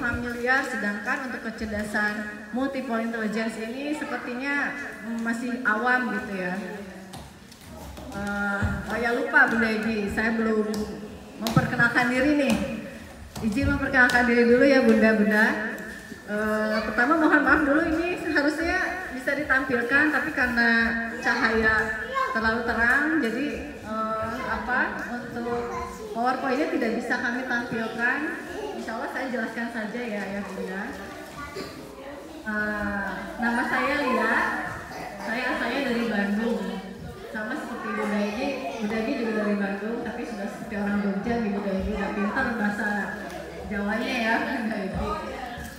familiar, sedangkan untuk kecerdasan multiple intelligence ini sepertinya masih awam gitu ya. Ya lupa Bunda Egi, saya belum memperkenalkan diri nih. Izin memperkenalkan diri dulu ya Bunda-Bunda. Pertama mohon maaf dulu, ini harusnya bisa ditampilkan, tapi karena cahaya terlalu terang, jadi untuk PowerPoint-nya tidak bisa kami tampilkan. Insya Allah saya jelaskan saja ya Bunda. Nama saya Lia, saya dari Bandung. Sama seperti Bunda Egi juga dari Bandung, tapi sudah seperti orang Jogja nih Bunda Egi, udah pintar bahasa Jawanya ya Bunda Egi.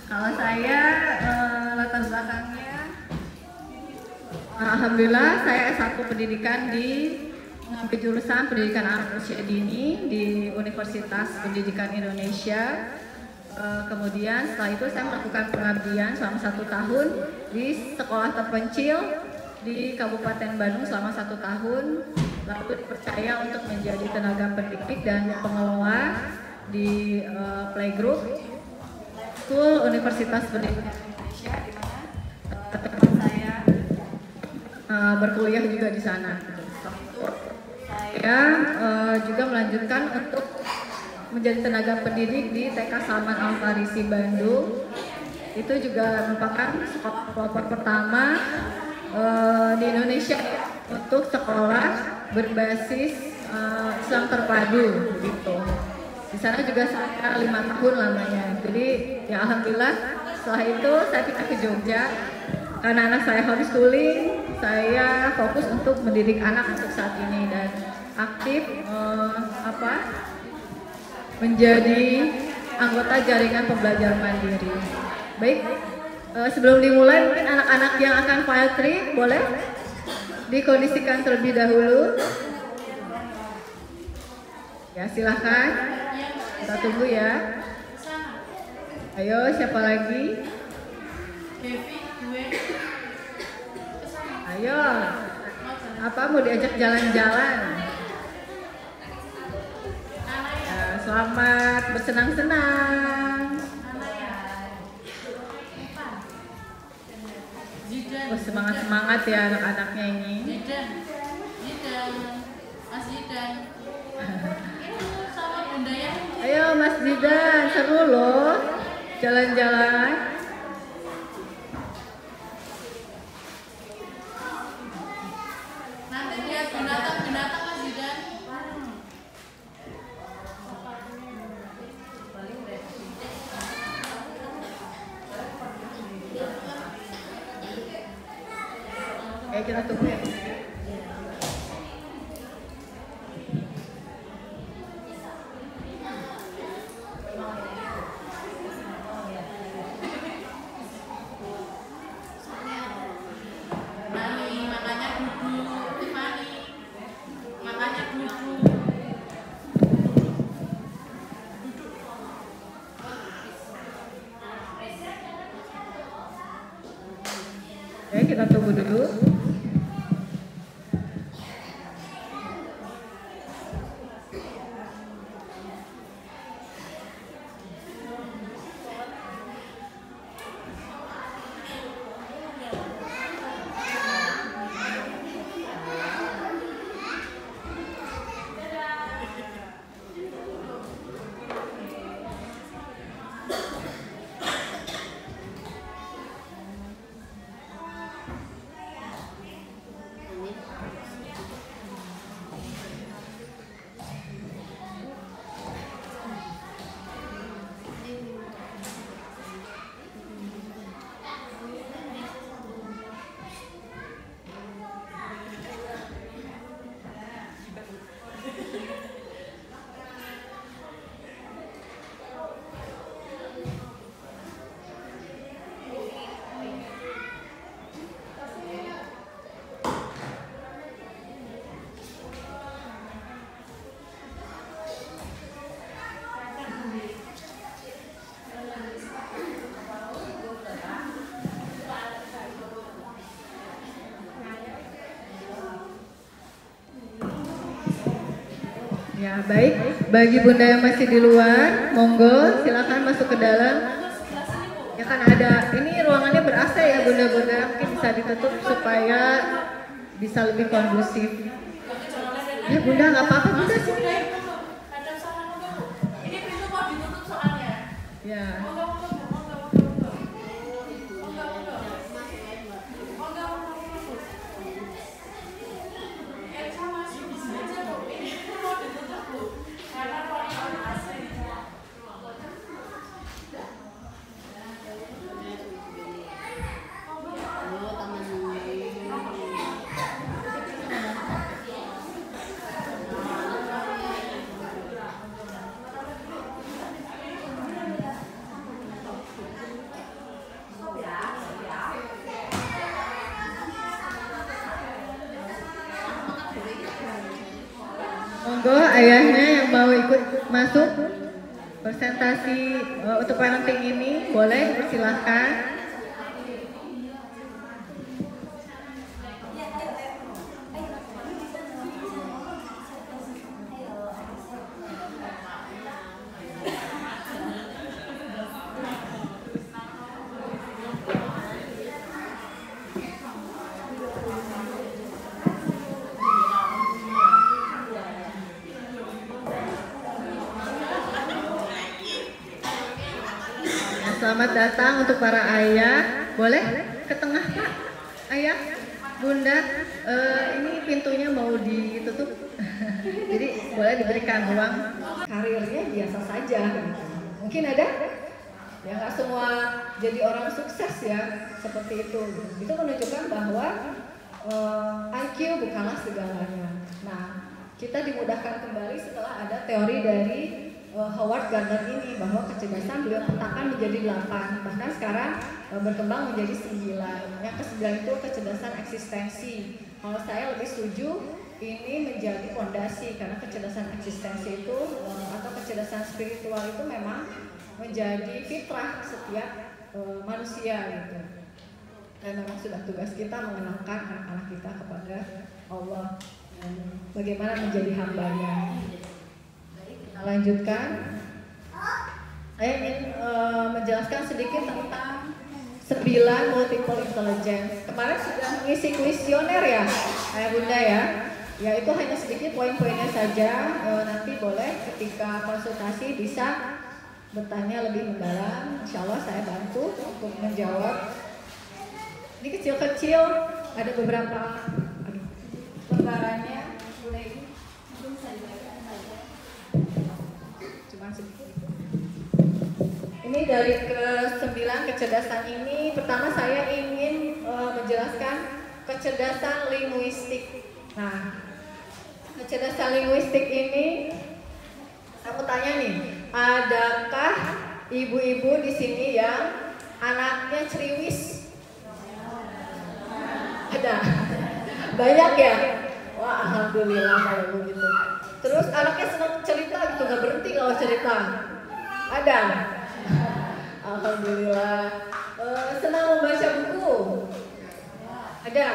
Kalau saya latar belakangnya, alhamdulillah saya S1 pendidikan di jurusan Pendidikan Anak Usia Dini di Universitas Pendidikan Indonesia. Kemudian setelah itu saya melakukan pengabdian selama 1 tahun di sekolah terpencil di Kabupaten Bandung selama 1 tahun. Lalu dipercaya untuk menjadi tenaga pendidik dan pengelola di playgroup School Universitas Pendidikan Indonesia, di mana teman saya berkuliah juga di sana. Saya juga melanjutkan untuk menjadi tenaga pendidik di TK Salman Al Farisi Bandung. Itu juga merupakan sekolah pelopor pertama di Indonesia untuk sekolah berbasis Islam terpadu gitu. Di sana juga saya 5 tahun lamanya. Jadi ya alhamdulillah setelah itu saya pindah ke Jogja. Karena anak saya homeschooling, saya fokus untuk mendidik anak untuk saat ini dan aktif menjadi anggota jaringan pembelajaran mandiri. Baik, sebelum dimulai mungkin anak-anak yang akan file trip boleh dikondisikan terlebih dahulu. Ya silahkan, kita tunggu ya. Ayo siapa lagi? Ayo, apa mau diajak jalan-jalan? Ya, selamat bersenang-senang. Oh, semangat-semangat ya anak-anaknya ini. Mas Zidan. Sama Bunda ya. Ayo Mas Zidan, seru loh jalan-jalan. Nanti lihat binatang-binatang Mas Zidan. Oke, kita tunggu ya. Oke, kita tunggu dulu. Ya, baik. Bagi Bunda yang masih di luar, monggo silakan masuk ke dalam. Ya kan ada, ini ruangannya ber-AC ya bunda-bunda, mungkin bisa ditutup supaya bisa lebih kondusif. Ya bunda nggak apa-apa bunda sini. Ini pintu mau ditutup soalnya. Ya. Monggo ayahnya yang mau ikut masuk presentasi untuk parenting ini boleh, silahkan. Selamat datang untuk para ayah. Boleh ke tengah Pak? Ayah, bunda, ini pintunya mau ditutup. Jadi boleh diberikan ruang. Karirnya biasa saja. Mungkin ada? Ya nggak semua jadi orang sukses ya seperti itu. Itu menunjukkan bahwa IQ bukanlah segalanya. Nah, kita dimudahkan kembali setelah ada teori dari Howard Gardner ini, bahwa kecerdasan beliau petakan menjadi 8, bahkan sekarang berkembang menjadi 9. Yang ke-9 itu kecerdasan eksistensi. Kalau saya lebih setuju ini menjadi fondasi, karena kecerdasan eksistensi itu atau kecerdasan spiritual itu memang menjadi fitrah setiap manusia gitu. Dan memang sudah tugas kita mengenalkan anak-anak kita kepada Allah, bagaimana menjadi hambanya. Lanjutkan. Saya ingin menjelaskan sedikit tentang 9 multiple intelligence. Kemarin sudah mengisi kuesioner ya, ayah bunda ya. Ya itu hanya sedikit poin-poinnya saja. Nanti boleh ketika konsultasi bisa bertanya lebih mendalam. Insya Allah saya bantu untuk menjawab. Ini kecil-kecil, ada beberapa lembarannya. Ini dari ke-9 kecerdasan ini, pertama saya ingin menjelaskan kecerdasan linguistik. Nah, kecerdasan linguistik ini, aku tanya nih, adakah ibu-ibu di sini yang anaknya ceriwis? Ada? Banyak ya? Wah, alhamdulillah kalau begitu. Terus anaknya senang cerita gitu, nggak berhenti kalau cerita? Ada? Alhamdulillah. Senang membaca buku? Ada?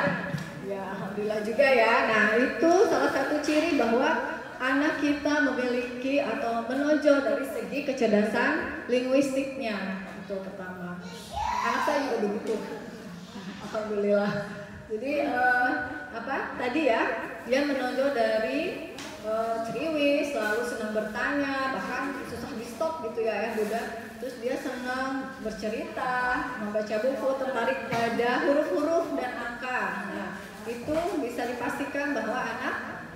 Ya, alhamdulillah juga ya. Nah, itu salah satu ciri bahwa anak kita memiliki atau menonjol dari segi kecerdasan linguistiknya. Itu pertama. Anak saya juga begitu. Alhamdulillah. Jadi tadi ya, dia menonjol dari ceriwis, selalu senang bertanya, bahkan susah di stop gitu ya Bunda. Terus dia senang bercerita, membaca buku, tertarik pada huruf-huruf dan angka. Nah, itu bisa dipastikan bahwa anak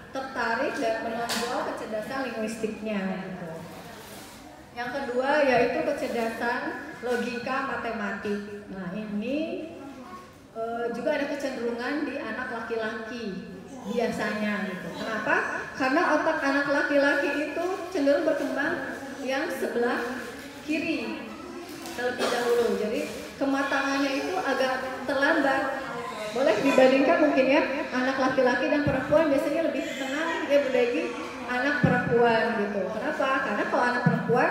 tertarik dan menonjol kecerdasan linguistiknya. Gitu. Yang kedua yaitu kecerdasan logika matematik. Nah, ini juga ada kecenderungan di anak laki-laki biasanya gitu. Kenapa? Karena otak anak laki-laki itu cenderung berkembang yang sebelah kiri terlebih dahulu. Jadi kematangannya itu agak terlambat. Boleh dibandingkan mungkin ya, anak laki-laki dan perempuan biasanya lebih tenang ya bagi anak perempuan gitu. Kenapa? Karena kalau anak perempuan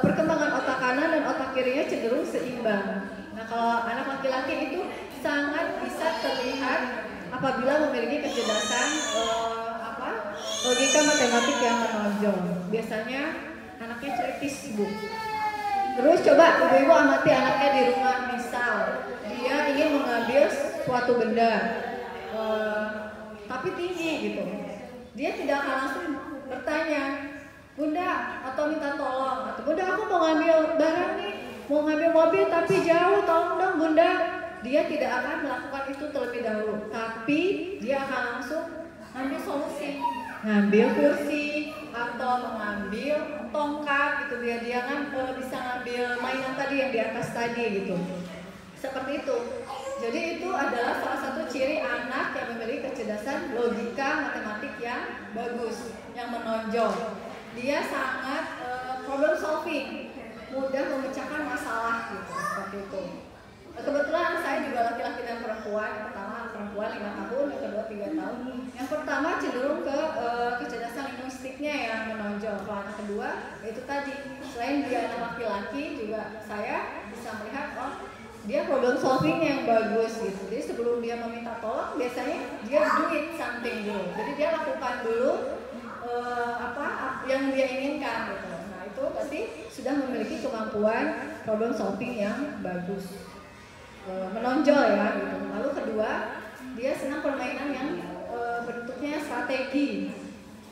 perkembangan otak kanan dan otak kirinya cenderung seimbang. Nah, kalau anak laki-laki itu sangat bisa terlihat apabila memiliki kecerdasan logika matematik yang menonjol. Biasanya anaknya kritis, Bu. Terus coba ibu-ibu amati anaknya di rumah, misal dia ingin mengambil suatu benda, tapi tinggi gitu. Dia tidak akan langsung bertanya, Bunda, atau minta tolong, atau Bunda aku mau ngambil barang nih, mau ngambil mobil tapi jauh, tolong dong Bunda. Dia tidak akan melakukan itu terlebih dahulu, tapi dia akan langsung ngambil solusi, ngambil kursi atau mengambil tongkat gitu. Dia kan bisa ngambil mainan tadi yang di atas tadi gitu, seperti itu. Jadi itu adalah salah satu ciri anak yang memiliki kecerdasan logika matematik yang bagus, yang menonjol. Dia sangat problem solving, mudah memecahkan masalah gitu, seperti itu. Kebetulan saya juga laki-laki dan perempuan. Yang pertama perempuan 5 tahun, yang kedua 3 tahun. Yang pertama cenderung ke kecerdasan linguistiknya yang menonjol. Kalau anak kedua itu tadi, selain dia anak laki-laki juga saya bisa melihat dia problem solving yang bagus gitu. Jadi sebelum dia meminta tolong biasanya dia do it something dulu. Jadi dia lakukan dulu apa yang dia inginkan gitu. Nah itu pasti sudah memiliki kemampuan problem solving yang bagus, menonjol ya gitu. Lalu kedua, dia senang permainan yang bentuknya strategi.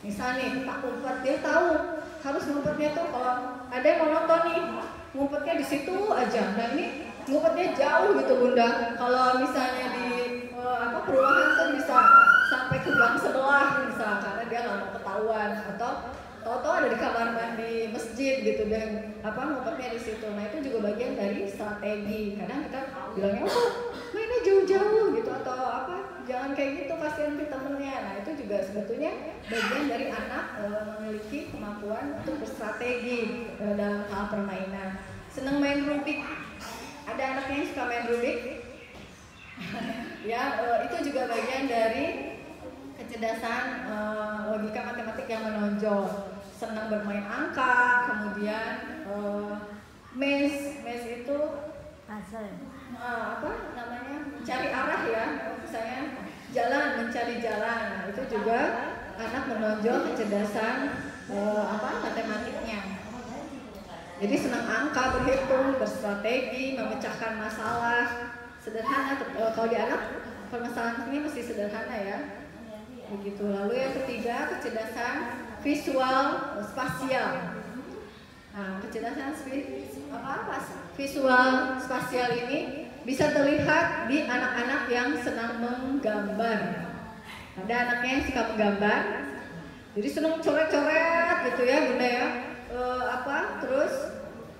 Misalnya petak umpet, dia tahu harus ngumpetnya tuh kalau ada yang monoton nih, ngumpetnya di situ aja. Nah ini ngumpetnya jauh gitu Bunda. Kalau misalnya di perumahan tuh bisa sampai ke gang sebelah misal, karena dia nggak mau ketahuan, atau tahu-tahu ada di kamar mandi masjid gitu dan ngumpetnya di situ. Nah itu juga bagian dari strategi. Kadang kita bilangnya mainnya jauh-jauh gitu, atau jangan kayak gitu, kasihan ke temennya. Nah itu juga sebetulnya bagian dari anak memiliki kemampuan untuk berstrategi dalam hal permainan. Senang main Rubik. Ada anaknya yang suka main Rubik. Ya itu juga bagian dari kecerdasan logika matematik yang menonjol. Senang bermain angka, kemudian maze itu mencari arah ya, misalnya mencari jalan. Nah, itu juga anak menonjol kecerdasan matematiknya. Jadi senang angka, berhitung, berstrategi, memecahkan masalah. Sederhana, kalau di anak permasalahan ini mesti sederhana ya. Begitu. Lalu yang ketiga, kecerdasan visual spasial. Nah, kecerdasan visual spasial ini bisa terlihat di anak-anak yang senang menggambar. Ada anaknya yang suka menggambar, jadi senang coret-coret gitu ya Bunda ya. Terus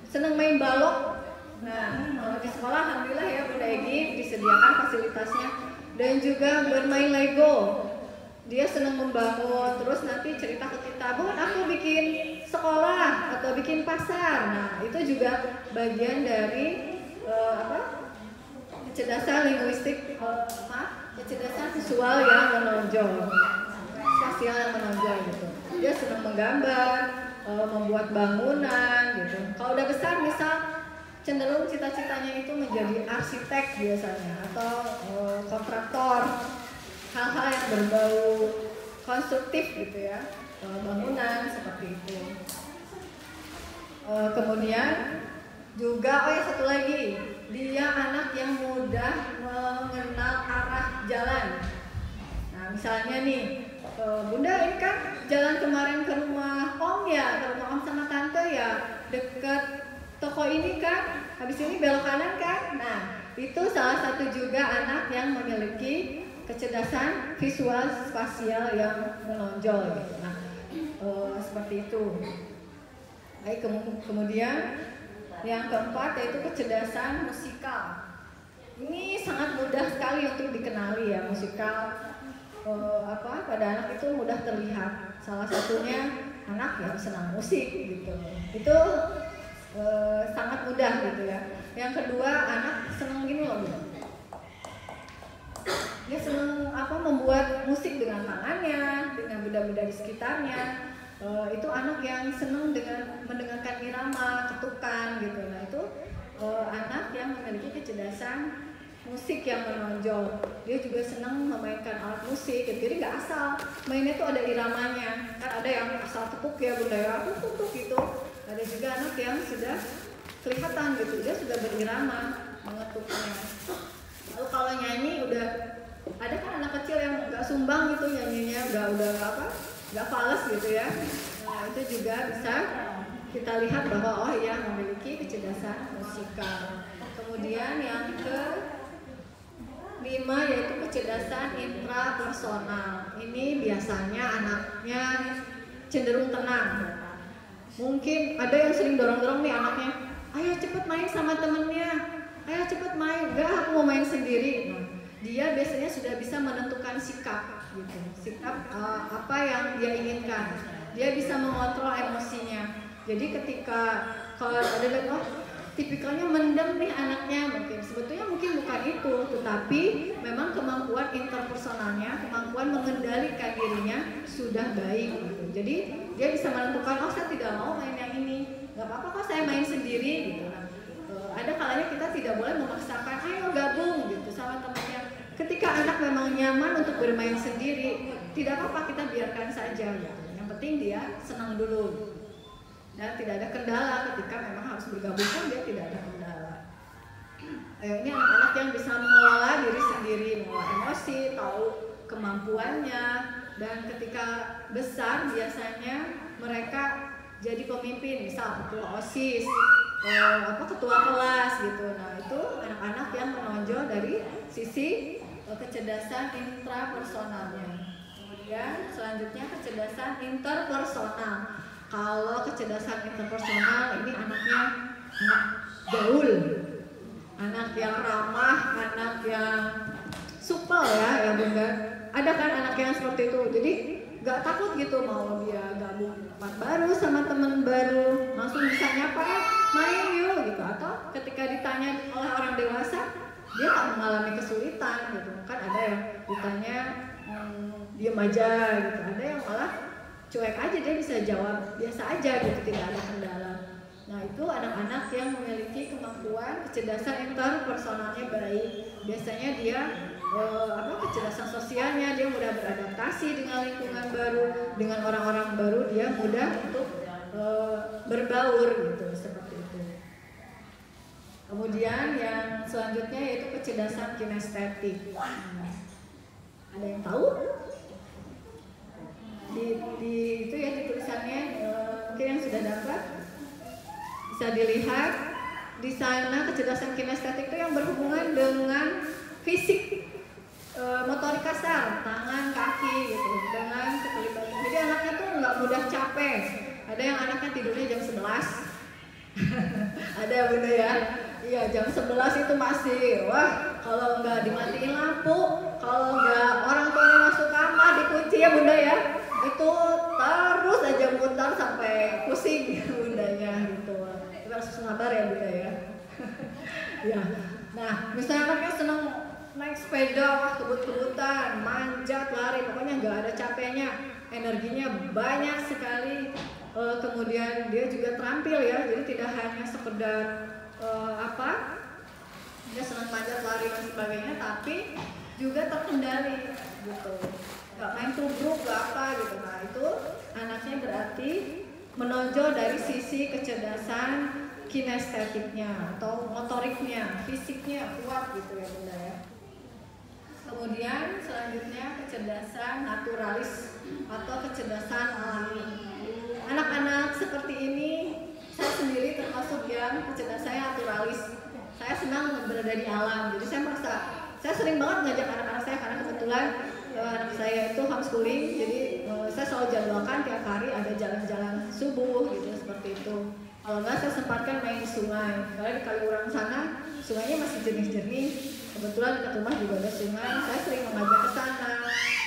senang main balok. Nah, di sekolah alhamdulillah ya Bunda Egi disediakan fasilitasnya, dan juga bermain Lego. Dia senang membangun, terus nanti cerita ke kita, Bun aku bikin sekolah atau bikin pasar. Nah itu juga bagian dari kecerdasan linguistik, kecerdasan visual yang menonjol, spasial yang menonjol gitu. Dia senang menggambar, membuat bangunan gitu. Kalau udah besar misal cenderung cita-citanya itu menjadi arsitek biasanya, atau kontraktor, hal-hal yang berbau konstruktif gitu ya, bangunan seperti itu. Kemudian juga satu lagi, dia anak yang mudah mengenal arah jalan. Nah misalnya nih, Bunda ini kan jalan kemarin ke rumah Om ya, ke rumah Om sama Tante ya, dekat toko ini kan, habis ini belok kanan kan. Nah itu salah satu juga anak yang memiliki kecerdasan visual spasial yang menonjol gitu. Nah, seperti itu. Baik, kemudian yang keempat yaitu kecerdasan musikal. Ini sangat mudah sekali untuk dikenali ya, musikal. Pada anak itu mudah terlihat. Salah satunya anak yang senang musik gitu. Itu sangat mudah gitu ya. Yang kedua, anak senang gini loh. Dia senang membuat musik dengan tangannya, dengan benda-benda di sekitarnya. Itu anak yang senang dengan mendengarkan irama, ketukan gitu. Nah itu anak yang memiliki kecerdasan musik yang menonjol. Dia juga senang memainkan alat musik gitu. Jadi nggak asal mainnya tuh ada iramanya. Kan ada yang asal tepuk ya Bunda ya, tepuk gitu. Ada juga anak yang sudah kelihatan gitu, dia sudah berirama mengetuknya. Lalu kalau nyanyi udah ada kan anak kecil yang nggak sumbang gitu nyanyinya, udah apa, nggak fales gitu ya. Nah itu juga bisa kita lihat bahwa oh ya memiliki kecerdasan musikal. Kemudian yang ke-5 yaitu kecerdasan intrapersonal. Ini biasanya anaknya cenderung tenang. Mungkin ada yang sering dorong-dorong nih anaknya, ayo cepet main sama temennya, ayo cepet main, enggak aku mau main sendiri. Nah, dia biasanya sudah bisa menentukan sikap gitu, sikap apa yang dia inginkan. Dia bisa mengontrol emosinya. Jadi ketika kalau ada lihat oh tipikalnya mendem nih anaknya, sebetulnya mungkin bukan itu, tetapi memang kemampuan interpersonalnya, kemampuan mengendalikan dirinya sudah baik gitu. Jadi dia bisa menentukan oh saya tidak mau main yang ini, nggak apa-apa kok saya main sendiri gitu. Nah, ada kalanya kita tidak boleh memaksakan ayo gabung gitu sama temannya. Ketika anak memang nyaman untuk bermain sendiri, tidak apa-apa kita biarkan saja gitu. Yang penting dia senang dulu. Dan tidak ada kendala ketika memang harus bergabung pun dia tidak ada kendala. Ini anak-anak yang bisa mengelola diri sendiri, mengelola emosi, tahu kemampuannya, dan ketika besar biasanya mereka jadi pemimpin, misal ketua OSIS, ketua kelas gitu. Nah itu anak-anak yang menonjol dari sisi kecerdasan intrapersonalnya. Kemudian selanjutnya kecerdasan interpersonal. Kalau kecerdasan interpersonal ini anaknya anak gaul, anak yang ramah, anak yang supel ya bunda. Ada kan anak yang seperti itu, jadi gak takut gitu mau dia gabung tempat baru sama teman baru, langsung bisa nyapa main yuk gitu. Atau ketika ditanya oleh orang dewasa, dia tak mengalami kesulitan gitu. Kan ada yang ditanya diam aja gitu, ada yang malah cuek aja, dia bisa jawab biasa aja gitu, tidak ada kendala. Nah itu anak-anak yang memiliki kemampuan kecerdasan interpersonalnya baik. Biasanya dia kecerdasan sosialnya, dia mudah beradaptasi dengan lingkungan baru, dengan orang-orang baru, dia mudah untuk berbaur gitu, seperti itu. Kemudian yang selanjutnya yaitu kecerdasan kinestetik. Ada yang tahu? Di itu ya di tulisannya mungkin yang sudah dapat bisa dilihat di sana. Kecerdasan kinestetik itu yang berhubungan dengan fisik, motorik kasar, tangan, kaki gitu, dengan keterlibatan. Jadi anaknya tuh nggak mudah capek. Ada yang anaknya tidurnya jam 11 ada bunda ya, iya jam 11 itu masih wah, kalau nggak dimatiin lampu, kalau nggak orang tuanya masuk kamar dikunci ya bunda ya, itu terus aja mutar sampai pusing bundanya gitu. Kita harus sabar ya bunda ya. Ya. Nah, misalnya anaknya senang naik sepeda, kebut-kebutan, manjat, lari, pokoknya nggak ada capeknya, energinya banyak sekali. Kemudian dia juga terampil ya, jadi tidak hanya sekedar dia senang manjat, lari dan sebagainya, tapi juga terkendali gitu. Gak main tubruk, gak apa gitu. Nah itu anaknya berarti menonjol dari sisi kecerdasan kinestetiknya atau motoriknya, fisiknya kuat gitu ya bunda ya. Kemudian selanjutnya kecerdasan naturalis atau kecerdasan alami. Anak-anak seperti ini saya sendiri termasuk yang kecerdasannya naturalis. Saya senang berada di alam, jadi saya merasa saya sering banget ngajak anak-anak saya karena kebetulan anak saya itu homeschooling, jadi saya selalu jadwalkan tiap hari ada jalan-jalan subuh gitu seperti itu. Kalau enggak saya sempatkan main di sungai, karena di Kaliurang sana sungainya masih jernih-jernih. Kebetulan dekat rumah juga ada sungai, saya sering mengajak ke sana.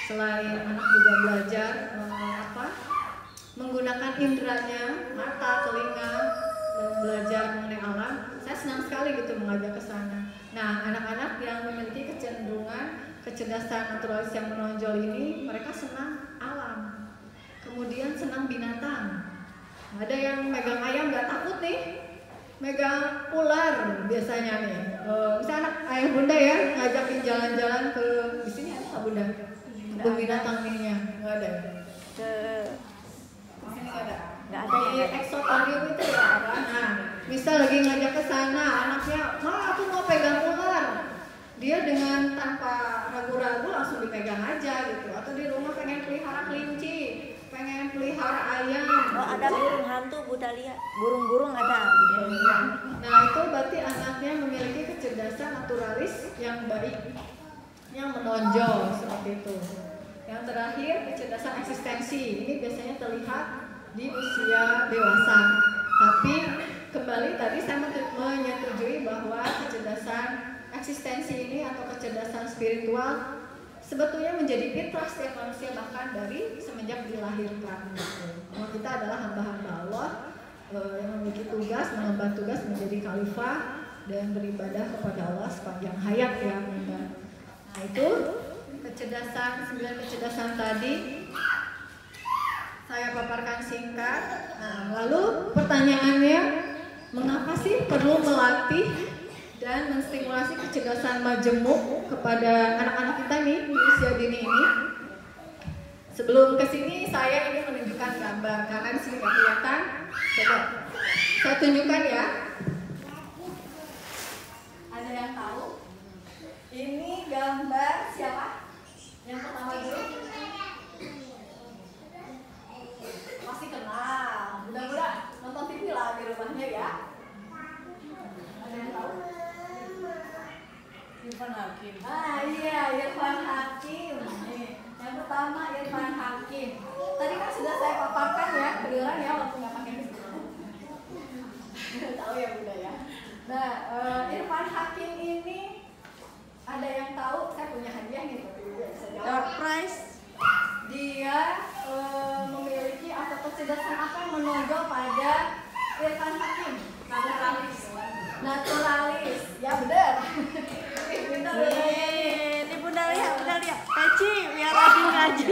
Selain anak juga belajar menggunakan inderanya, mata, telinga, dan belajar mengenai alam, saya senang sekali gitu mengajak ke sana. Nah, anak-anak yang memiliki kecenderungan kecerdasan naturalis yang menonjol ini, mereka senang alam, kemudian senang binatang. Ada yang megang ayam nggak takut nih, megang ular biasanya nih. Misalnya anak ayah bunda ya ngajakin jalan-jalan ke di sini ada nggak bunda? Kebun binatang ininya nggak ada. Nggak ada ya. Di eksotarium itu ya. Nah, misal lagi ngajak sana, anaknya, "Ma, aku mau pegang ular." Dia dengan tanpa ragu-ragu langsung dipegang aja gitu. Atau di rumah pengen pelihara kelinci, pengen pelihara ayam. Oh, ada burung hantu Bu Dahlia. Burung-burung ada. Nah, itu berarti anaknya memiliki kecerdasan naturalis yang baik, yang menonjol seperti itu. Yang terakhir, kecerdasan eksistensi. Ini biasanya terlihat di usia dewasa. Tapi kembali tadi saya menyetujui bahwa kecerdasan eksistensi ini atau kecerdasan spiritual sebetulnya menjadi fitrah setiap manusia, bahkan dari semenjak dilahirkan. Bahwa kita adalah hamba-hamba Allah yang memiliki tugas, mengemban tugas menjadi khalifah dan beribadah kepada Allah sepanjang hayat ya Bunda. Nah itu kecerdasan, 9 kecerdasan tadi saya paparkan singkat. Nah, lalu pertanyaannya, mengapa sih perlu melatih dan menstimulasi kecerdasan majemuk kepada anak-anak kita nih di usia dini ini? Sebelum kesini saya ingin menunjukkan gambar karena di sini nggak kelihatan. Coba saya tunjukkan ya. Ada yang tahu? Ini gambar siapa? Yang pertama dulu. Masih kenal. Mudah-mudahan nonton TV lah di rumahnya ya. Ada yang tahu? Irfan Hakim. Ah iya, Irfan Hakim. Nih, yang pertama Irfan Hakim. Tadi kan sudah saya paparkan ya, kedengeran ya waktu nggak pakai mikrofon. Tahu ya Bunda ya. Nah, Irfan Hakim ini ada yang tahu? Saya punya hadiah nih. Door prize. Dia memiliki atau kecerdasan apa yang menonjol pada Irfan Hakim? Naturalis. Naturalis. Ya benar. Ini Bu Dahlia, Peci, biar rajin ngaji.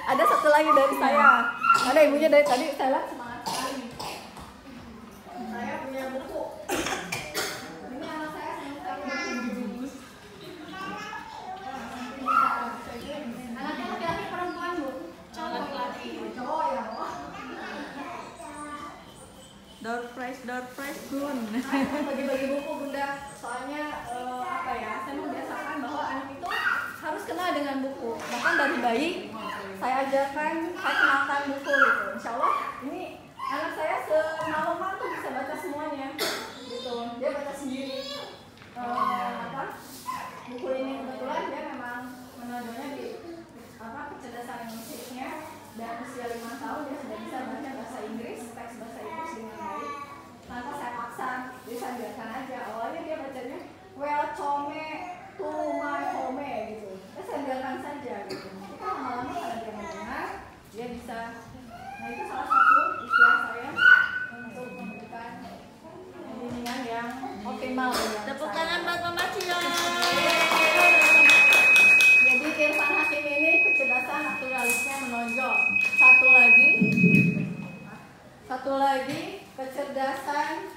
Ada satu lagi dari saya. Ada ibunya dari tadi saya lihat semangat sekali. Saya punya buku. Ini anak saya buku. Anaknya laki-laki perempuan Bu? Cowok laki. Cowok ya. Door prize Gun. Saya bagi-bagi buku Bunda. Soalnya apa ya? Saya membiasakan bahwa anak itu harus kenal dengan buku. Bahkan dari bayi saya ajarkan, saya kenalkan buku gitu. Insya Allah ini anak saya semalaman tuh bisa baca semuanya gitu. Dia baca sendiri. Buku ini kebetulan dia memang menonjolnya di kecerdasan linguistiknya, dan usia 5 tahun dia sudah bisa baca bahasa Inggris, teks bahasa Inggris dengan baik tanpa saya paksa. Jadi saya biarkan aja. Awalnya dia bacanya welcome to my home gitu. Saya biarkan saja gitu. Tapi lama-lama kalau dia mendengar, dia bisa. Nah itu salah satu istilah saya untuk memberikan bimbingan yang optimal. Tepuk tangan buat Mama Cio. Jadi Irfan Hakim ini kecerdasan naturalisnya menonjol. Satu lagi kecerdasan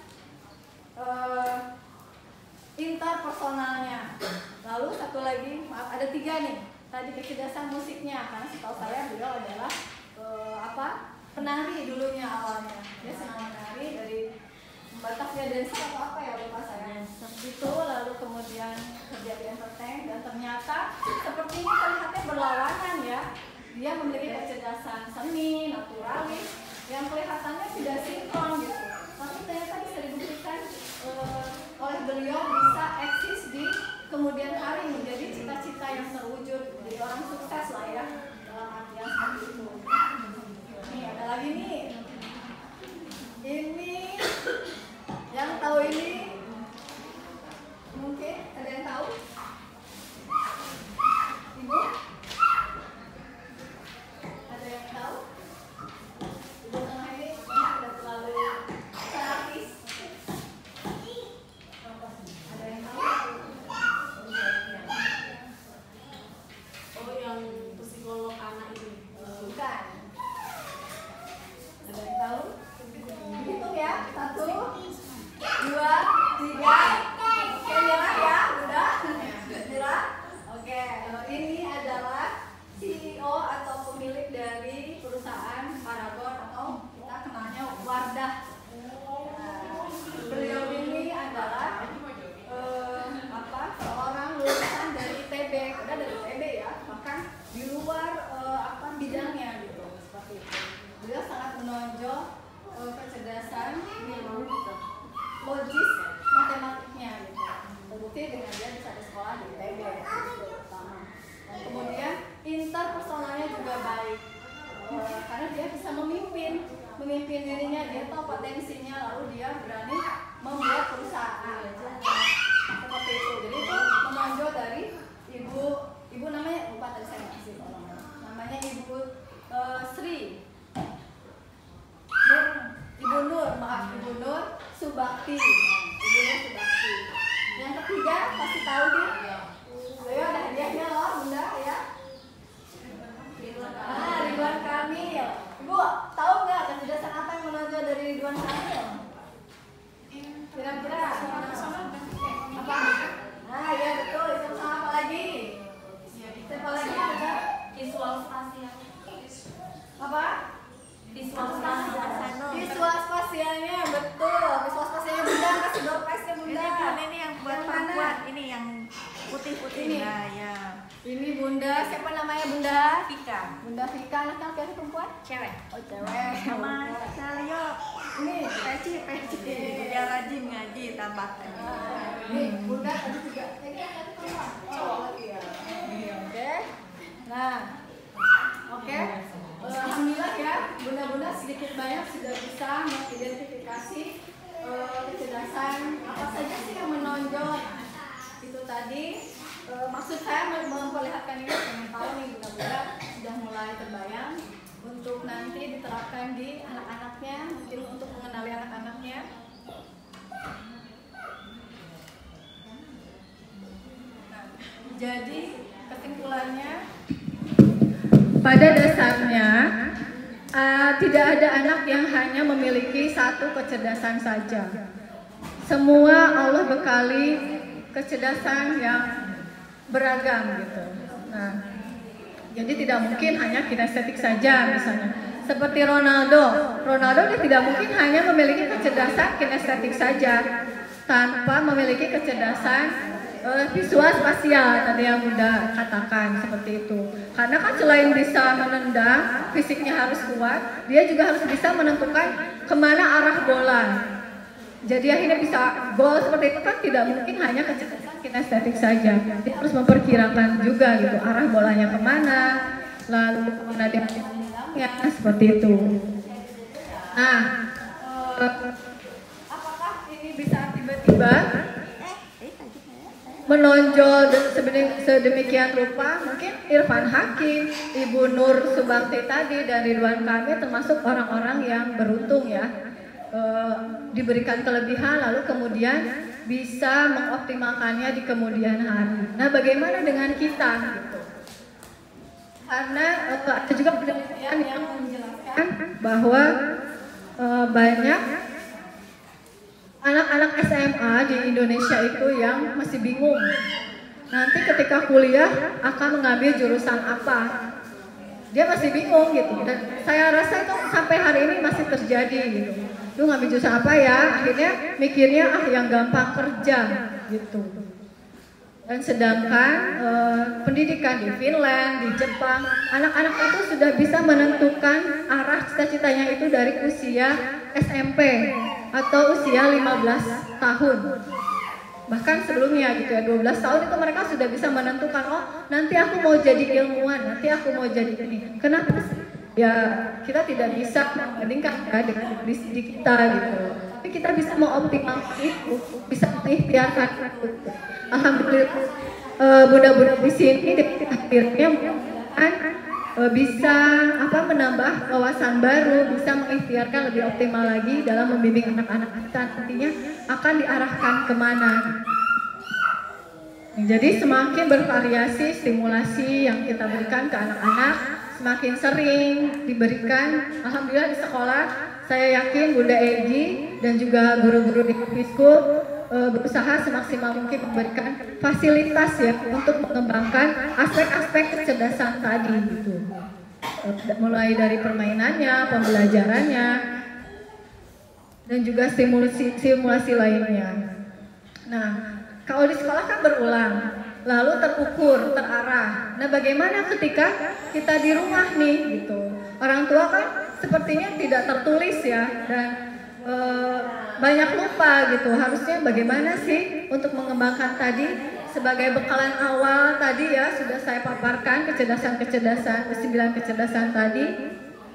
interpersonalnya. Lalu satu lagi, maaf ada 3 nih. Tadi kecerdasan musiknya, karena setahu saya beliau adalah penari dulunya awalnya. Dia senang menari dari Batavia Dancer atau apa ya lupa saya. Itu lalu kemudian kerja di entertain dan ternyata sepertinya terlihatnya berlawanan ya. Dia memiliki kecerdasan seni, naturalis yang kelihatannya tidak sinkron gitu. Tapi ternyata bisa dibuktikan oleh beliau bisa eksis di kemudian hari menjadi cita-cita yang terwujud, jadi orang sukses lah ya dalam artian seperti itu. Nih ada lagi nih. Ini yang tahu ini mungkin ada yang tahu? Ibu? Ada yang tahu? Ibu tengah ini tidak terlalu terapis. Subakti. Ibu Nur Subakti. Yang ketiga pasti tahu nih. Ayo ada hadiahnya loh Bunda ya. Ridwan Kamil. Ibu tahu nggak kecerdasan apa yang menonjol dari Ridwan Kamil? Kira-kira apa? Nah ya betul. Itu sama apa lagi? Siapa lagi ada? Visual spasial. Apa? Visual spasial. Visual spasialnya betul. Visual spasialnya Bunda kasih door prize-nya Bunda. Ini yang buat Yang mana? perempuan, ini yang putih-putih. Ini. Nah, ya. Ini Bunda, siapa namanya Bunda? Vika. Bunda Vika, anak laki atau perempuan? Cewek. Oh cewek. Sama Salyo. Ini peci. Biar rajin ngaji tambahkan. Ini Bunda tadi juga. Cowok lagi ya. Oke. Nah, oke. Alhamdulillah ya, bunda-bunda sedikit banyak sudah bisa mengidentifikasi kecerdasan apa saja sih yang menonjol. Itu tadi maksud saya memperlihatkan ini pengen tahu nih bunda-bunda sudah mulai terbayang untuk nanti diterapkan di anak-anaknya, mungkin untuk mengenali anak-anaknya. Nah, jadi kesimpulannya pada dasarnya tidak ada anak yang hanya memiliki satu kecerdasan saja. Semua Allah bekali kecerdasan yang beragam gitu. Nah, jadi tidak mungkin hanya kinestetik saja misalnya. Seperti Ronaldo dia tidak mungkin hanya memiliki kecerdasan kinestetik saja tanpa memiliki kecerdasan visual spasial tadi yang Bunda katakan seperti itu. Karena kan selain bisa menendang, fisiknya harus kuat, dia juga harus bisa menentukan kemana arah bola. Jadi akhirnya bisa gol seperti itu kan tidak mungkin hanya kecerdasan kinestetik saja. Dia harus memperkirakan juga gitu arah bolanya kemana, lalu kemana dia menendangnya seperti itu. Nah, apakah ini bisa tiba-tiba menonjol sedemikian rupa? Mungkin Irfan Hakim, Ibu Nur Subakti tadi, dan Ridwan Kamil termasuk orang-orang yang beruntung ya, diberikan kelebihan lalu kemudian bisa mengoptimalkannya di kemudian hari. Nah, bagaimana dengan kita gitu? Karena ada juga penelitian yang menjelaskan bahwa banyak anak-anak SMA di Indonesia itu yang masih bingung nanti ketika kuliah akan mengambil jurusan apa. Dia masih bingung gitu, dan saya rasa itu sampai hari ini masih terjadi gitu. Lu ngambil jurusan apa ya? Akhirnya mikirnya yang gampang kerja gitu. Dan sedangkan pendidikan di Finland, di Jepang, anak-anak itu sudah bisa menentukan arah cita-citanya itu dari usia SMP atau usia 15 tahun. Bahkan sebelumnya gitu ya, 12 tahun itu mereka sudah bisa menentukan, oh nanti aku mau jadi ilmuwan, nanti aku mau jadi ini. Kenapa? Ya kita tidak bisa membandingkan ya dengan diri kita gitu. Tapi kita bisa mengoptimalkan itu, bisa mengikhtiarkan itu. Alhamdulillah bunda-bunda di sini akhirnya bisa menambah wawasan baru, bisa mengikhtiarkan lebih optimal lagi dalam membimbing anak-anak kita nantinya akan diarahkan kemana. Jadi semakin bervariasi stimulasi yang kita berikan ke anak-anak, semakin sering diberikan. Alhamdulillah di sekolah saya yakin Bunda Egi dan juga guru-guru di Fisku berusaha semaksimal mungkin memberikan fasilitas ya untuk mengembangkan aspek-aspek kecerdasan tadi gitu. Mulai dari permainannya, pembelajarannya, dan juga simulasi lainnya. Nah, kalau di sekolah kan berulang, lalu terukur, terarah. Nah, bagaimana ketika kita di rumah nih gitu? Orang tua kan sepertinya tidak tertulis ya, dan banyak lupa gitu. Harusnya bagaimana sih untuk mengembangkan tadi sebagai bekalan awal tadi ya sudah saya paparkan kecerdasan-kecerdasan, 9 kecerdasan tadi.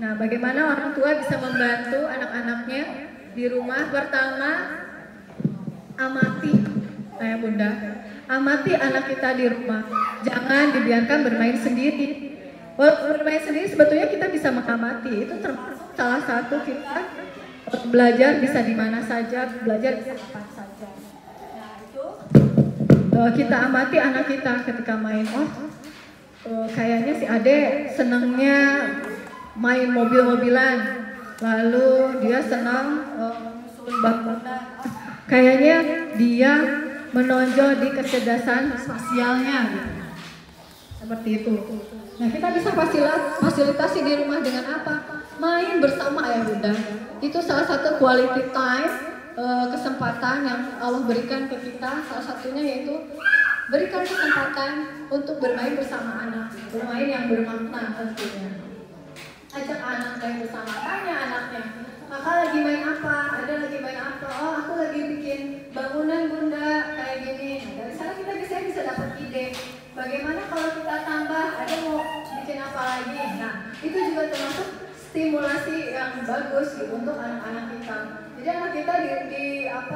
Nah, bagaimana orang tua bisa membantu anak-anaknya di rumah? Pertama, amati, Bunda. Amati anak kita di rumah. Jangan dibiarkan bermain sendiri. Walaupun bermain sendiri sebetulnya kita bisa mengamati. Itu termasuk salah satu kita belajar bisa di mana saja, belajar bisa kapan saja. Nah itu kita amati anak kita ketika main, kayaknya si Ade senangnya main mobil-mobilan, lalu dia senang menyusun bangunan. Kayaknya dia menonjol di kecerdasan spasialnya, gitu. Seperti itu. Nah kita bisa fasilitasi di rumah dengan apa? Main bersama ayah bunda. Itu salah satu quality time, kesempatan yang Allah berikan ke kita. Salah satunya yaitu berikan kesempatan untuk bermain bersama anak, bermain yang bermakna tentunya. Ajak anak main bersama, tanya anaknya, kakak lagi main apa? Ada lagi main apa? Oh aku lagi bikin bangunan bunda kayak gini. Nah, dari sana kita bisa dapat ide. Bagaimana kalau kita tambah? Ada mau bikin apa lagi? Nah itu juga termasuk stimulasi yang bagus gitu untuk anak-anak kita. Jadi anak kita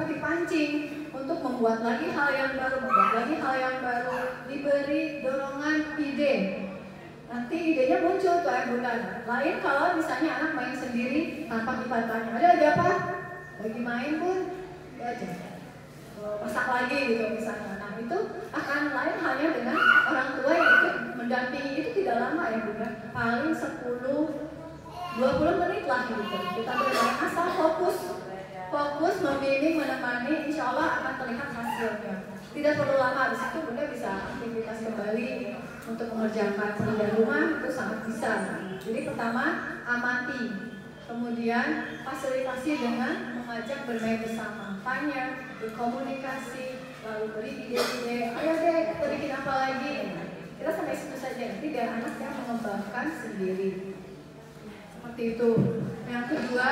dipancing untuk membuat lagi hal yang baru, diberi dorongan ide. Nanti idenya muncul tuh ayah bunda. Lain kalau misalnya anak main sendiri tanpa kita tanya, ada lagi apa? Lagi main pun, ya aja. Masak lagi gitu misalnya. Nah itu akan lain halnya dengan orang tua yang ikut mendampingi. Itu tidak lama ya bunda, paling 10-20 menit lah gitu. Kita bermain asal fokus membimbing, menemani, insya Allah akan terlihat hasilnya. Tidak perlu lama, di situ bunda bisa aktivitas kembali untuk mengerjakan pekerjaan rumah, itu sangat bisa. Jadi pertama amati, kemudian fasilitasi dengan mengajak bermain bersama, tanya, berkomunikasi, lalu beri ide-ide. Ayo deh kita bikin apa lagi? Kita sampai situ saja, nanti biar anak yang mengembangkan sendiri. Seperti itu. Yang kedua,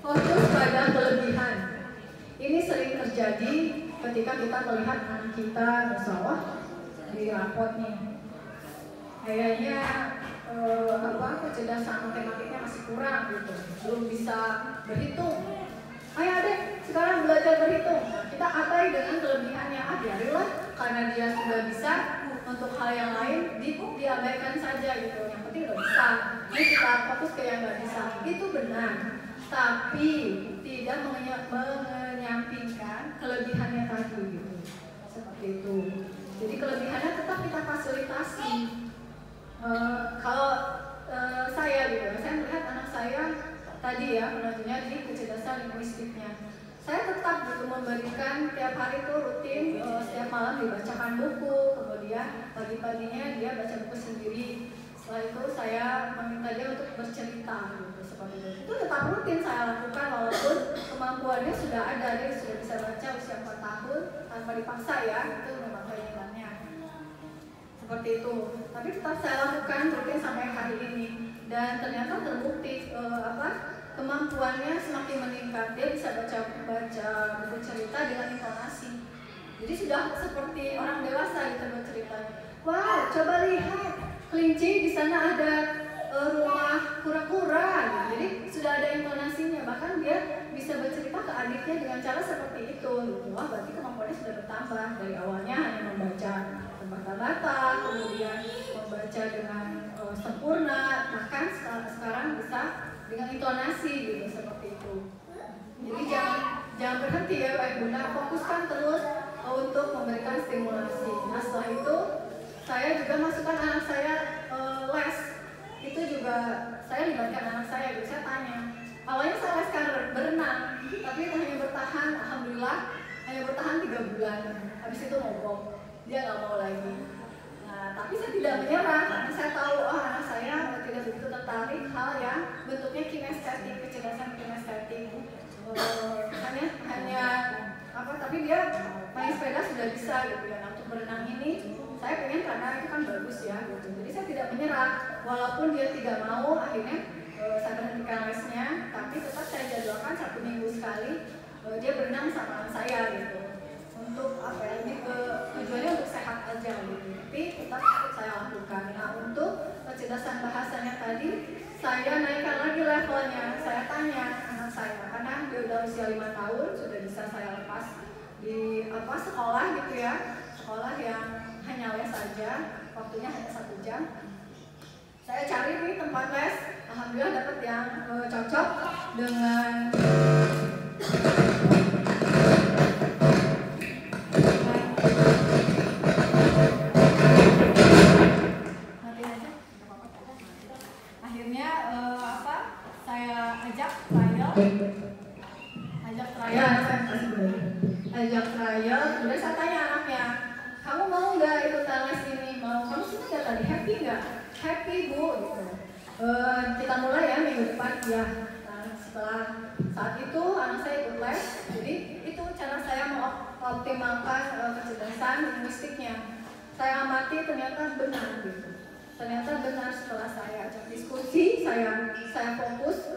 fokus pada kelebihan. Ini sering terjadi ketika kita melihat anak kita bersawah di rapot nih. Kayaknya kecerdasan matematiknya masih kurang gitu, belum bisa berhitung. Ayo deh sekarang belajar berhitung. Kita atai dengan kelebihannya, biarilah karena dia sudah bisa, untuk hal yang lain diabaikan saja gitu. Yang penting udah bisa. Ini kita fokus ke yang nggak bisa. Itu benar, tapi tidak menyampingkan kelebihannya tadi gitu. Seperti itu. Jadi kelebihannya tetap kita fasilitasi. Kalau saya gitu, saya melihat anak saya tadi ya menonjolnya di kecerdasan linguistiknya. Saya tetap gitu memberikan tiap hari itu rutin, setiap malam dibacakan buku, kemudian pagi-paginya dia baca buku sendiri. Setelah itu saya meminta dia untuk bercerita gitu, seperti itu. Itu tetap rutin saya lakukan walaupun kemampuannya sudah ada, dia sudah bisa baca usia 4 tahun tanpa dipaksa ya, itu memang keinginannya. Seperti itu. Tapi tetap saya lakukan rutin sampai hari ini dan ternyata terbukti kemampuannya semakin meningkat. Dia bisa baca buku cerita dengan intonasi. Jadi sudah seperti orang dewasa gitu berceritanya. Wow, coba lihat kelinci di sana ada rumah kura-kura. Gitu. Jadi sudah ada intonasinya. Bahkan dia bisa bercerita ke adiknya dengan cara seperti itu. Wah, berarti kemampuannya sudah bertambah. Dari awalnya hanya membaca terbata-bata, kemudian membaca dengan sempurna, bahkan sekarang bisa dengan intonasi gitu, seperti itu. Jadi jangan berhenti ya baik bunda, fokuskan terus untuk memberikan stimulasi. Nah setelah itu saya juga masukkan anak saya les. Itu juga saya libatkan anak saya gitu. Saya tanya, awalnya saya leskan berenang, tapi itu hanya bertahan, alhamdulillah hanya bertahan 3 bulan. Habis itu mogok, dia nggak mau lagi. Nah, tapi saya tidak menyerah karena saya tahu anak saya tidak begitu tertarik hal yang bentuknya kinestetik, kecerdasan kinestetik. Tapi dia main sepeda sudah bisa gitu ya. Nah, untuk berenang ini saya pengen karena itu kan bagus ya gitu. Jadi saya tidak menyerah walaupun dia tidak mau, akhirnya saya berhentikan lesnya, tapi tetap saya jadwalkan 1 minggu sekali dia berenang sama anak saya gitu. Untuk lebih ke tujuannya untuk sehat aja gitu, tapi tetap saya lakukan. Nah untuk kecerdasan bahasanya tadi saya naikkan lagi levelnya. Saya tanya anak saya karena dia udah usia 5 tahun sudah bisa saya lepas di sekolah gitu ya, sekolah yang hanya les saja, waktunya hanya 1 jam. Saya cari nih tempat les alhamdulillah dapat yang cocok dengan akhirnya saya ajak trial, kemudian saya tanya anaknya, kamu mau nggak ikutan les ini? Mau? Kamu senang nggak tadi? Happy nggak? Happy bu, gitu. Kita mulai ya minggu depan ya. Nah, setelah saat itu anak saya ikut les, jadi itu cara saya mengoptimalkan kecerdasan linguistiknya. Saya amati ternyata benar gitu. Ternyata benar setelah saya ajak diskusi, saya fokus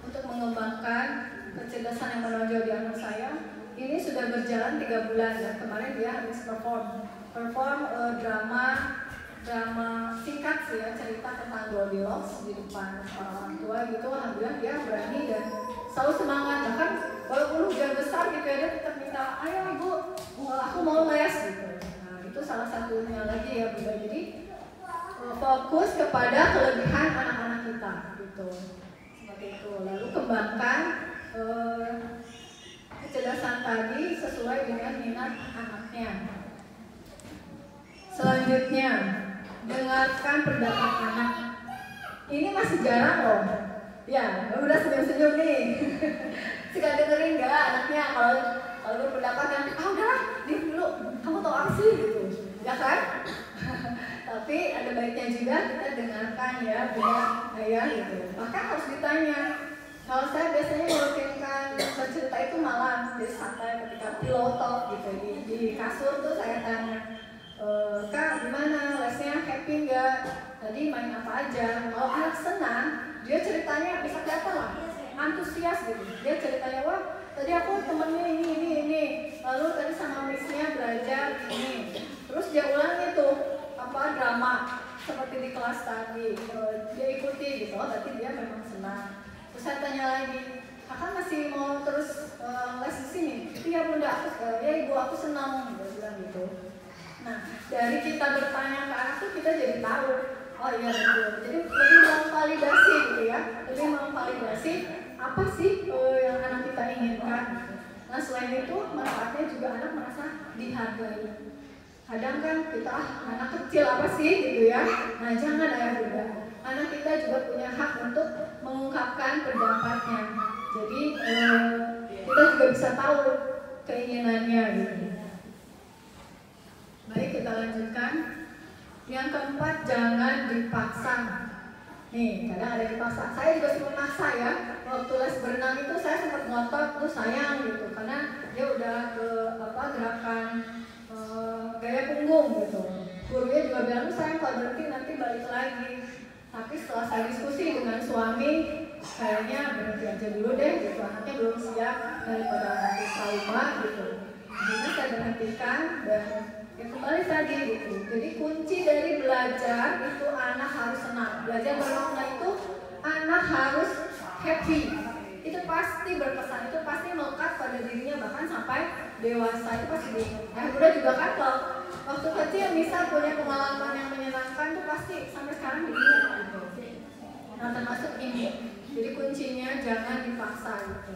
untuk mengembangkan kecerdasan yang menonjol di anak saya. Ini sudah berjalan 3 bulan dan kemarin dia habis perform drama singkat sih ya, cerita tentang Goldilocks di depan orang tua gitu. Alhamdulillah dia berani dan selalu semangat, bahkan walaupun hujan besar gitu ya, dia tetap minta, ayo ibu, aku mau les gitu. Nah itu salah satunya lagi ya Bunda. Jadi fokus kepada kelebihan anak-anak kita gitu, seperti itu. Lalu kembangkan kecerdasan tadi sesuai dengan minat anaknya. Selanjutnya, dengarkan pendapat anak. Ini masih jarang loh. Ya, udah senyum-senyum nih. Suka dengerin nggak anaknya kalau berpendapat yang udahlah, diam dulu. Kamu tahu apa sih gitu, ya kan? Tapi ada baiknya juga kita dengarkan ya, biar ayah gitu. Bahkan harus ditanya. Kalau saya biasanya merutinkan bercerita itu malam, jadi santai ketika pillow talk gitu di kasur tuh saya tanya, Kak gimana lesnya, happy nggak? Tadi main apa aja? Kalau anak senang, dia ceritanya bisa kelihatan lah, antusias gitu. Dia ceritanya, wah tadi aku temennya ini, lalu tadi sama missnya belajar ini. Terus dia ulangi tuh drama seperti di kelas tadi, dia ikuti gitu. Oh berarti dia memang senang. Terus saya tanya lagi, kakak masih mau terus les di sini? Iya bunda, ya ibu aku senang, dia bilang gitu. Nah dari kita bertanya ke anak tuh kita jadi tahu, oh iya betul. Jadi lebih memvalidasi gitu ya, lebih memvalidasi apa sih yang anak kita inginkan. Nah selain itu manfaatnya juga anak merasa dihargai. Kadang kan kita anak kecil apa sih gitu ya. Nah jangan ayah bunda. Anak kita juga punya hak untuk mengungkapkan pendapatnya. Jadi kita juga bisa tahu keinginannya gitu. Baik, kita lanjutkan. Yang keempat, jangan dipaksa. Nih, kadang ada dipaksa. Saya juga sempat maksa ya. Waktu les berenang itu saya sempat ngotot tuh sayang gitu, karena dia udah ke gerakan gaya punggung gitu. Gurunya juga bilang sayang kalau berhenti nanti balik lagi. Tapi setelah saya diskusi dengan suami, kayaknya berhenti aja dulu deh gitu, anaknya belum siap daripada nanti trauma gitu. Jadi saya berhentikan dan ya kembali tadi gitu. Jadi kunci dari belajar itu anak harus senang. Belajar bermakna itu anak harus happy. Itu pasti berkesan, itu pasti melekat pada dirinya bahkan sampai dewasa. Itu pasti diingat. Nah, udah juga kan kalau waktu kecil misal punya pengalaman yang menyenangkan tuh pasti sampai sekarang diingat gitu. Nah termasuk ini. Jadi kuncinya jangan dipaksa gitu.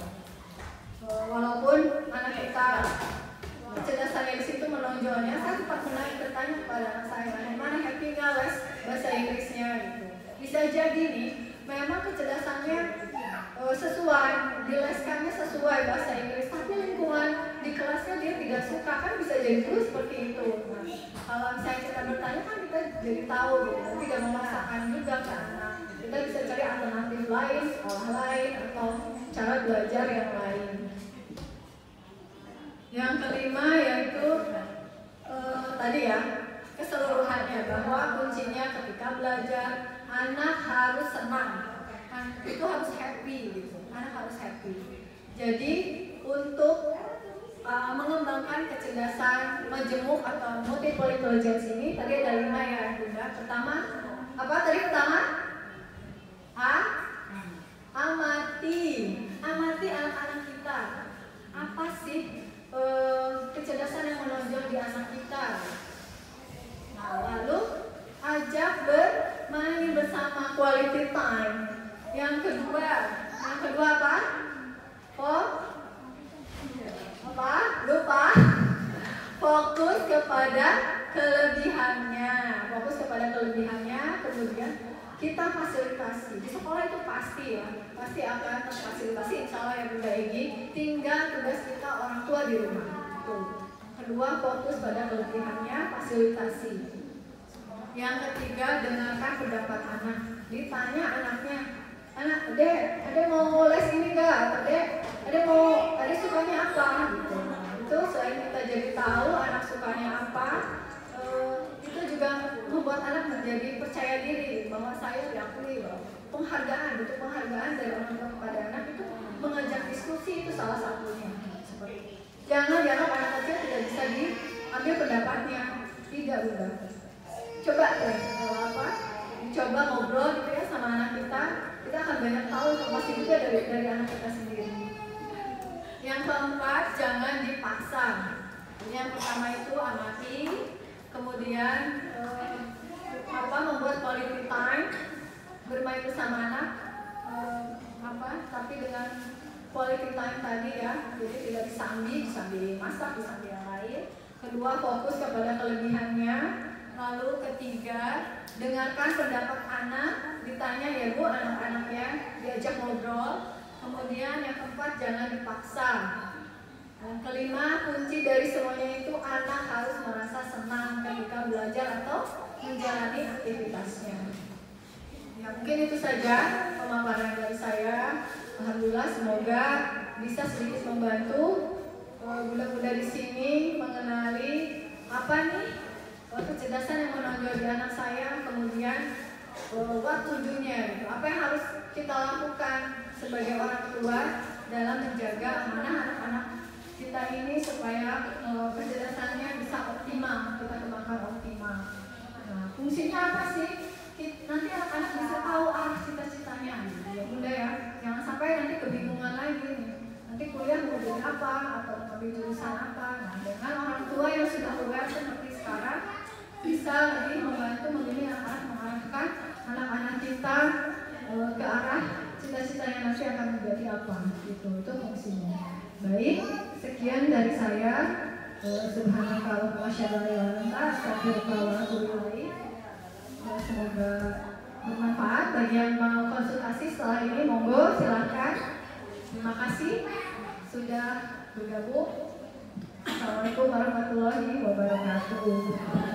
Walaupun anak kita kecerdasannya di situ menonjolnya, saya sempat bertanya kepada anak saya, mana happy nggak les bahasa Inggrisnya gitu. Bisa jadi nih, memang kecerdasannya sesuai, dileskannya sesuai bahasa Inggris, tapi lingkungan di kelasnya dia tidak suka, kan bisa jadi dulu seperti itu. Nah, kalau misalnya kita bertanya kan kita jadi tahu gitu, tidak memaksakan juga ke anak. Kita bisa cari alternatif lain, sekolah lain, atau cara belajar yang lain. Yang kelima yaitu tadi ya, keseluruhannya, bahwa kuncinya ketika belajar anak harus senang, itu harus happy gitu, anak harus happy. Jadi untuk mengembangkan kecerdasan majemuk atau multiple intelligence ini tadi ada 5 ya bunda. Pertama apa tadi pertama? Amati anak-anak kita. Apa sih kecerdasan yang menonjol di anak kita? Nah lalu ajak bermain bersama, quality time kita fasilitasi. Di sekolah itu pasti ya, pasti akan terfasilitasi insya Allah ya Bunda Egi. Tinggal tugas kita orang tua di rumah. Tuh. Kedua, fokus pada kelebihannya, fasilitasi. Yang ketiga, dengarkan pendapat anak. Ditanya anaknya, anak, adek mau les ini enggak? Adek sukanya apa? Gitu. Itu selain kita jadi tahu anak sukanya apa, itu juga membuat anak menjadi percaya diri bahwa saya diakui loh. Penghargaan, bentuk penghargaan dari orang tua kepada anak itu mengajak diskusi itu salah satunya. Jangan dianggap anak kecil tidak bisa diambil pendapatnya, tidak Bunda. Coba deh, coba ngobrol gitu ya sama anak kita akan banyak tahu informasi juga dari anak kita sendiri. Yang keempat, jangan dipaksa. Yang pertama itu amati, kemudian membuat quality time, bermain bersama anak, tapi dengan quality time tadi ya, jadi tidak disambi masak, disambi yang lain. Kedua, fokus kepada kelebihannya. Lalu ketiga, dengarkan pendapat anak, ditanya ya Bu anak-anaknya, diajak ngobrol. Kemudian yang keempat, jangan dipaksa. Dan kelima, kunci dari semuanya itu anak harus merasa senang ketika belajar atau menjalani aktivitasnya. Ya mungkin itu saja pemaparan dari saya. Alhamdulillah semoga bisa sedikit membantu bunda-bunda di sini mengenali apa nih kecerdasan yang menonjol di anak saya, kemudian what to do-nya, gitu. Apa yang harus kita lakukan sebagai orang tua dalam menjaga amanah anak-anak kita ini supaya kecerdasannya bisa optimal, kita kembangkan optimal. Nah, fungsinya apa sih? Nanti anak-anak bisa tahu arah cita-citanya, ya Bunda ya. Jangan sampai nanti kebingungan lagi nih. Nanti kuliah mau jadi apa atau ambil jurusan apa. Nah, dengan orang tua yang sudah aware seperti sekarang bisa lebih membantu memilih anak-anak, mengarahkan anak-anak kita ke arah cita-cita yang nanti akan menjadi apa. Gitu, itu fungsinya. Baik, sekian dari saya. Subhanallah wa syadallah astagfirullah wa semoga bermanfaat. Bagi yang mau konsultasi setelah ini monggo silahkan. Terima kasih sudah bergabung. Assalamualaikum warahmatullahi wabarakatuh.